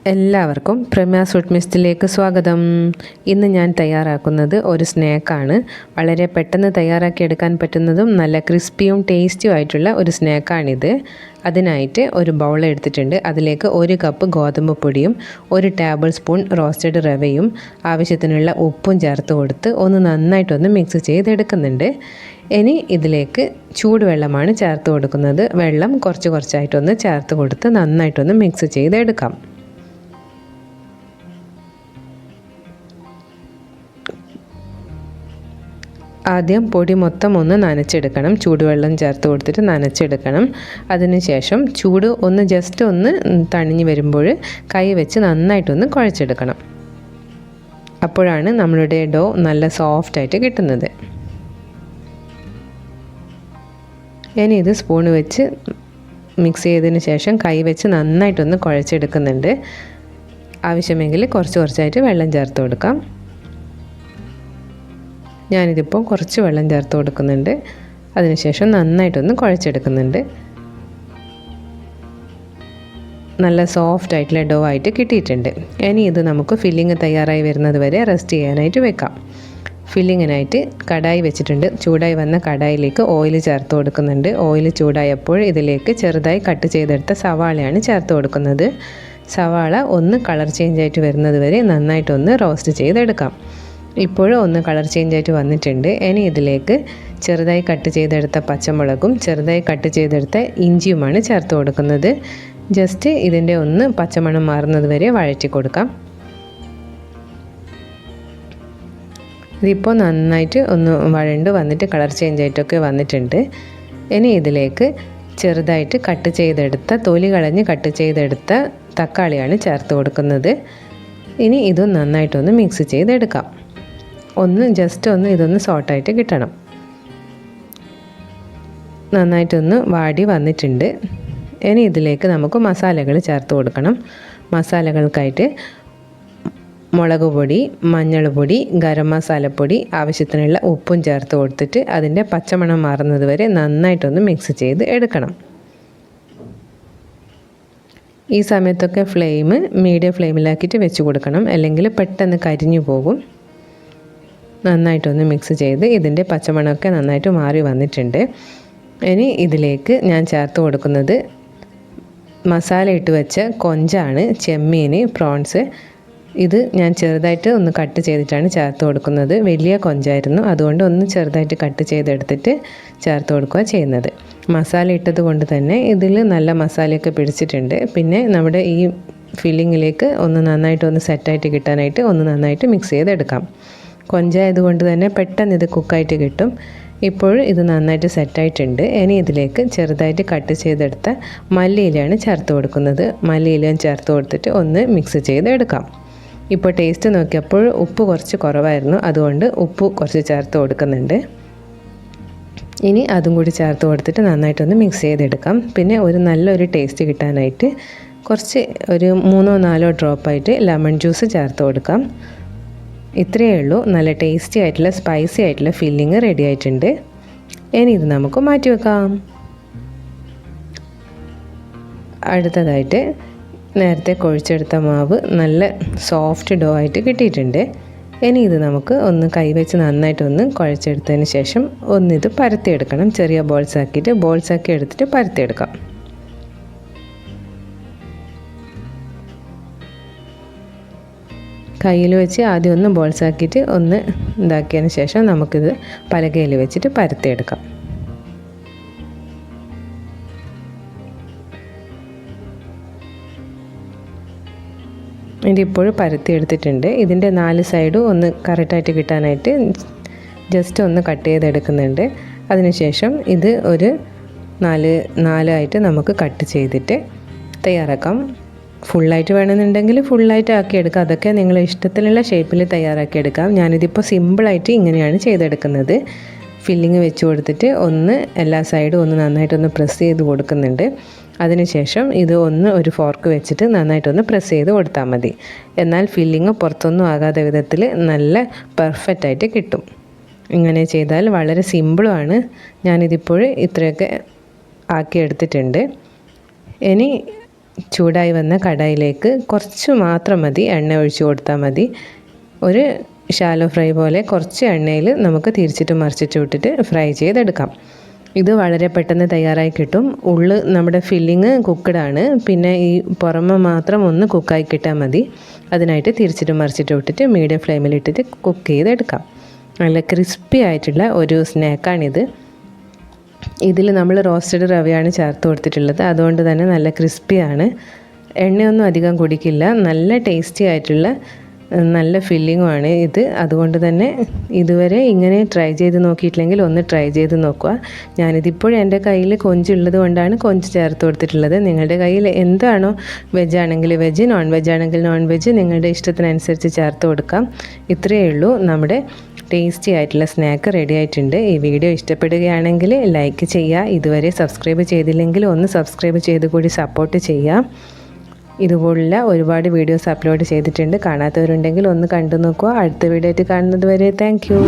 എല്ലാവർക്കും പ്രമ്യാ സ്വീറ്റ് മിസ്റ്റിലേക്ക് സ്വാഗതം. ഇന്ന് ഞാൻ തയ്യാറാക്കുന്നത് ഒരു സ്നാക്കാണ്. വളരെ പെട്ടെന്ന് തയ്യാറാക്കിയെടുക്കാൻ പറ്റുന്നതും നല്ല ക്രിസ്പിയും ടേസ്റ്റിയും ആയിട്ടുള്ള ഒരു സ്നാക്കാണിത്. അതിനായിട്ട് ഒരു ബൗൾ എടുത്തിട്ടുണ്ട്. അതിലേക്ക് 1 കപ്പ് ഗോതമ്പ് പൊടിയും 1 ടേബിൾ സ്പൂൺ റോസ്റ്റഡ് റവയും ആവശ്യത്തിനുള്ള ഉപ്പും ചേർത്ത് കൊടുത്ത് ഒന്ന് നന്നായിട്ടൊന്ന് മിക്സ് ചെയ്തെടുക്കുന്നുണ്ട്. ഇനി ഇതിലേക്ക് ചൂടുവെള്ളമാണ് ചേർത്ത് കൊടുക്കുന്നത്. വെള്ളം കുറച്ചായിട്ടൊന്ന് ചേർത്ത് കൊടുത്ത് നന്നായിട്ടൊന്ന് മിക്സ് ചെയ്തെടുക്കാം. ആദ്യം പൊടി മൊത്തം ഒന്ന് നനച്ചെടുക്കണം. ചൂടുവെള്ളം ചേർത്ത് കൊടുത്തിട്ട് നനച്ചെടുക്കണം. അതിനുശേഷം ചൂട് ഒന്ന് ജസ്റ്റ് ഒന്ന് തണിഞ്ഞ് വരുമ്പോൾ കൈ വെച്ച് നന്നായിട്ടൊന്ന് കുഴച്ചെടുക്കണം. അപ്പോഴാണ് നമ്മളുടെ ഡോ നല്ല സോഫ്റ്റായിട്ട് കിട്ടുന്നത്. ഇനി ഇത് സ്പൂൺ വെച്ച് മിക്സ് ചെയ്തതിന് ശേഷം കൈ വെച്ച് നന്നായിട്ടൊന്ന് കുഴച്ചെടുക്കുന്നുണ്ട്. ആവശ്യമെങ്കിൽ കുറച്ചായിട്ട് വെള്ളം ചേർത്ത് കൊടുക്കാം. ഞാനിതിപ്പോൾ കുറച്ച് വെള്ളം ചേർത്ത് കൊടുക്കുന്നുണ്ട്. അതിനുശേഷം നന്നായിട്ടൊന്ന് കുഴച്ചെടുക്കുന്നുണ്ട്. നല്ല സോഫ്റ്റ് ആയിട്ടുള്ള ഡോ ആയിട്ട് കിട്ടിയിട്ടുണ്ട്. ഇനി ഇത് നമുക്ക് ഫില്ലിങ് തയ്യാറായി വരുന്നത് വരെ റെസ്റ്റ് ചെയ്യാനായിട്ട് വെക്കാം. ഫില്ലിങ്ങിനായിട്ട് കടായി വെച്ചിട്ടുണ്ട്. ചൂടായി വന്ന കടായിലേക്ക് ഓയിൽ ചേർത്ത് കൊടുക്കുന്നുണ്ട്. ഓയിൽ ചൂടായപ്പോൾ ഇതിലേക്ക് ചെറുതായി കട്ട് ചെയ്തെടുത്ത സവാളയാണ് ചേർത്ത് കൊടുക്കുന്നത്. സവാള ഒന്ന് കളർ ചേഞ്ച് ആയിട്ട് വരുന്നത് വരെ നന്നായിട്ടൊന്ന് റോസ്റ്റ് ചെയ്തെടുക്കാം. ഇപ്പോഴും ഒന്ന് കളർ ചേഞ്ച് ആയിട്ട് വന്നിട്ടുണ്ട്. ഇനി ഇതിലേക്ക് ചെറുതായി കട്ട് ചെയ്തെടുത്ത പച്ചമുളകും ചെറുതായി കട്ട് ചെയ്തെടുത്ത ഇഞ്ചിയുമാണ് ചേർത്ത് കൊടുക്കുന്നത്. ജസ്റ്റ് ഇതിൻ്റെ ഒന്ന് പച്ചമണം മാറുന്നത് വരെ വഴറ്റി കൊടുക്കാം. ഇതിപ്പോൾ നന്നായിട്ട് ഒന്ന് വഴണ്ട് വന്നിട്ട് കളർ ചേഞ്ച് ആയിട്ടൊക്കെ വന്നിട്ടുണ്ട്. ഇനി ഇതിലേക്ക് ചെറുതായിട്ട് കട്ട് ചെയ്തെടുത്ത തൊലി കളഞ്ഞ് കട്ട് ചെയ്തെടുത്ത തക്കാളിയാണ് ചേർത്ത് കൊടുക്കുന്നത്. ഇനി ഇതും നന്നായിട്ടൊന്ന് മിക്സ് ചെയ്തെടുക്കാം. ജസ്റ്റ് ഒന്ന് ഇതൊന്ന് സോട്ടായിട്ട് കിട്ടണം. നന്നായിട്ടൊന്ന് വാടി വന്നിട്ടുണ്ട്. ഇനി ഇതിലേക്ക് നമുക്ക് മസാലകൾ ചേർത്ത് കൊടുക്കണം. മസാലകൾക്കായിട്ട് മുളക് പൊടി, മഞ്ഞൾപ്പൊടി, ഗരം മസാലപ്പൊടി, ആവശ്യത്തിനുള്ള ഉപ്പും ചേർത്ത് കൊടുത്തിട്ട് അതിൻ്റെ പച്ചമണം മാറുന്നത് വരെ നന്നായിട്ടൊന്ന് മിക്സ് ചെയ്ത് എടുക്കണം. ഈ സമയത്തൊക്കെ ഫ്ലെയിം മീഡിയം ഫ്ലെയിമിലാക്കിയിട്ട് വെച്ച് കൊടുക്കണം, അല്ലെങ്കിൽ പെട്ടെന്ന് കരിഞ്ഞു പോകും. നന്നായിട്ടൊന്ന് മിക്സ് ചെയ്ത് ഇതിൻ്റെ പച്ചമണമൊക്കെ നന്നായിട്ട് മാറി വന്നിട്ടുണ്ട്. ഇനി ഇതിലേക്ക് ഞാൻ ചേർത്ത് കൊടുക്കുന്നത് മസാല ഇട്ട് വെച്ച കൊഞ്ചാണ്, ചെമ്മീൻ, പ്രോൺസ്. ഇത് ഞാൻ ചെറുതായിട്ട് ഒന്ന് കട്ട് ചെയ്തിട്ടാണ് ചേർത്ത് കൊടുക്കുന്നത്. വലിയ കൊഞ്ചായിരുന്നു, അതുകൊണ്ട് ഒന്ന് ചെറുതായിട്ട് കട്ട് ചെയ്തെടുത്തിട്ട് ചേർത്ത് കൊടുക്കുക ചെയ്യുന്നത്. മസാല ഇട്ടത് കൊണ്ട് തന്നെ ഇതിൽ നല്ല മസാലയൊക്കെ പിടിച്ചിട്ടുണ്ട്. പിന്നെ നമ്മുടെ ഈ ഫില്ലിങ്ങിലേക്ക് ഒന്ന് നന്നായിട്ടൊന്ന് സെറ്റായിട്ട് കിട്ടാനായിട്ട് ഒന്ന് നന്നായിട്ട് മിക്സ് ചെയ്തെടുക്കാം. കൊഞ്ചായതുകൊണ്ട് തന്നെ പെട്ടെന്ന് ഇത് കുക്കായിട്ട് കിട്ടും. ഇപ്പോൾ ഇത് നന്നായിട്ട് സെറ്റായിട്ടുണ്ട്. ഇനി ഇതിലേക്ക് ചെറുതായിട്ട് കട്ട് ചെയ്തെടുത്ത മല്ലിയിലയാണ് ചേർത്ത് കൊടുക്കുന്നത്. മല്ലിയിലയും ചേർത്ത് കൊടുത്തിട്ട് ഒന്ന് മിക്സ് ചെയ്തെടുക്കാം. ഇപ്പോൾ ടേസ്റ്റ് നോക്കിയപ്പോൾ ഉപ്പ് കുറച്ച് കുറവായിരുന്നു, അതുകൊണ്ട് ഉപ്പ് കുറച്ച് ചേർത്ത് കൊടുക്കുന്നുണ്ട്. ഇനി അതും കൂടി ചേർത്ത് കൊടുത്തിട്ട് നന്നായിട്ടൊന്ന് മിക്സ് ചെയ്തെടുക്കാം. പിന്നെ നല്ലൊരു ടേസ്റ്റ് കിട്ടാനായിട്ട് ഒരു 3-4 ഡ്രോപ്പായിട്ട് ലെമൺ ജ്യൂസ് ചേർത്ത് കൊടുക്കാം. ഇത്രയേ ഉള്ളൂ. നല്ല ടേസ്റ്റി ആയിട്ടുള്ള സ്പൈസി ആയിട്ടുള്ള ഫില്ലിങ് റെഡി ആയിട്ടുണ്ട്. ഇനി ഇത് നമുക്ക് മാറ്റി വെക്കാം. അടുത്തതായിട്ട് നേരത്തെ കുഴച്ചെടുത്ത മാവ് നല്ല സോഫ്റ്റ് ഡോ ആയിട്ട് കിട്ടിയിട്ടുണ്ട്. ഇനി ഇത് നമുക്ക് ഒന്ന് കൈവച്ച് നന്നായിട്ടൊന്ന് കുഴച്ചെടുത്തതിന് ശേഷം ഇത് പരത്തിയെടുക്കണം. ചെറിയ ബോൾസാക്കി എടുത്തിട്ട് പരത്തിയെടുക്കാം. കയ്യിൽ വെച്ച് ആദ്യം ഒന്ന് ബോൾസാക്കിയിട്ട് ഇതാക്കിയതിന് ശേഷം നമുക്കിത് പലകയിൽ വെച്ചിട്ട് പരത്തിയെടുക്കാം. ഇതിപ്പോൾ പരത്തിയെടുത്തിട്ടുണ്ട്. ഇതിൻ്റെ 4 സൈഡും ഒന്ന് കറക്റ്റായിട്ട് കിട്ടാനായിട്ട് ജസ്റ്റ് ഒന്ന് കട്ട് ചെയ്തെടുക്കുന്നുണ്ട്. അതിനുശേഷം ഇത് ഒരു 4 നമുക്ക് കട്ട് ചെയ്തിട്ട് തയ്യാറാക്കാം. ഫുള്ളായിട്ട് വേണമെന്നുണ്ടെങ്കിൽ ഫുള്ളായിട്ട് ആക്കിയെടുക്കാം. അതൊക്കെ നിങ്ങളുടെ ഇഷ്ടത്തിലുള്ള ഷേപ്പിൽ തയ്യാറാക്കിയെടുക്കാം. ഞാനിതിപ്പോൾ സിമ്പിളായിട്ട് ഇങ്ങനെയാണ് ചെയ്തെടുക്കുന്നത്. ഫില്ലിങ് വെച്ച് കൊടുത്തിട്ട് എല്ലാ സൈഡും നന്നായിട്ടൊന്ന് പ്രസ് ചെയ്ത് കൊടുക്കുന്നുണ്ട്. അതിനുശേഷം ഇത് ഒരു ഫോർക്ക് വെച്ചിട്ട് നന്നായിട്ടൊന്ന് പ്രസ് ചെയ്ത് കൊടുത്താൽ മതി. എന്നാൽ ഫില്ലിങ് പുറത്തൊന്നും ആകാത്ത വിധത്തിൽ നല്ല പെർഫെക്റ്റായിട്ട് കിട്ടും. ഇങ്ങനെ ചെയ്താൽ വളരെ സിമ്പിളുമാണ്. ഞാനിതിപ്പോൾ ഇത്രയൊക്കെ ആക്കിയെടുത്തിട്ടുണ്ട്. ഇനി ചൂടായി വന്ന കടായിലേക്ക് കുറച്ച് മാത്രം മതി എണ്ണ ഒഴിച്ച് കൊടുത്താൽ മതി. ഒരു ഷാലോ ഫ്രൈ പോലെ കുറച്ച് എണ്ണയിൽ നമുക്ക് തിരിച്ചിട്ട് മറിച്ചിട്ട് വിട്ടിട്ട് ഫ്രൈ ചെയ്തെടുക്കാം. ഇത് വളരെ പെട്ടെന്ന് തയ്യാറായി കിട്ടും. ഉള്ളു നമ്മുടെ ഫില്ലിങ് കുക്കഡാണ്, പിന്നെ ഈ പുറമെ മാത്രം ഒന്ന് കുക്കായി കിട്ടാൽ മതി. അതിനായിട്ട് തിരിച്ചിട്ട് മറിച്ചിട്ട് വിട്ടിട്ട് മീഡിയം ഫ്ലെയിമിലിട്ടിട്ട് കുക്ക് ചെയ്തെടുക്കാം. നല്ല ക്രിസ്പി ആയിട്ടുള്ള ഒരു സ്നാക്കാണിത്. ഇതിൽ നമ്മൾ റോസ്റ്റഡ് റവയാണ് ചേർത്ത് കൊടുത്തിട്ടുള്ളത്, അതുകൊണ്ട് തന്നെ നല്ല ക്രിസ്പിയാണ്. എണ്ണയൊന്നും അധികം കുടിക്കില്ല. നല്ല ടേസ്റ്റി ആയിട്ടുള്ള നല്ല ഫില്ലിങ്ങുമാണ് ഇത്. അതുകൊണ്ട് തന്നെ ഇതുവരെ ഇങ്ങനെ ട്രൈ ചെയ്ത് നോക്കിയിട്ടില്ലെങ്കിൽ ഒന്ന് ട്രൈ ചെയ്ത് നോക്കുക. ഞാനിതിപ്പോഴും എൻ്റെ കയ്യിൽ കൊഞ്ചുള്ളത് കൊണ്ടാണ് കൊഞ്ച് ചേർത്ത് കൊടുത്തിട്ടുള്ളത്. നിങ്ങളുടെ കയ്യിൽ എന്താണോ, വെജ് ആണെങ്കിൽ വെജ്, നോൺ വെജ് ആണെങ്കിൽ നോൺ വെജ്, നിങ്ങളുടെ ഇഷ്ടത്തിനനുസരിച്ച് ചേർത്ത് കൊടുക്കാം. ഇത്രയേ ഉള്ളൂ. നമ്മുടെ ടേസ്റ്റി ആയിട്ടുള്ള സ്നാക്ക് റെഡി ആയിട്ടുണ്ട്. ഈ വീഡിയോ ഇഷ്ടപ്പെടുകയാണെങ്കിൽ ലൈക്ക് ചെയ്യുക. ഇതുവരെ സബ്സ്ക്രൈബ് ചെയ്തില്ലെങ്കിൽ ഒന്ന് സബ്സ്ക്രൈബ് ചെയ്ത് കൂടി സപ്പോർട്ട് ചെയ്യാം. ഇതുപോലുള്ള ഒരുപാട് വീഡിയോസ് അപ്ലോഡ് ചെയ്തിട്ടുണ്ട്. കാണാത്തവരുണ്ടെങ്കിൽ ഒന്ന് കണ്ടു നോക്കുക. അടുത്ത വീഡിയോ ആയിട്ട് കാണുന്നത് വരെ താങ്ക് യു.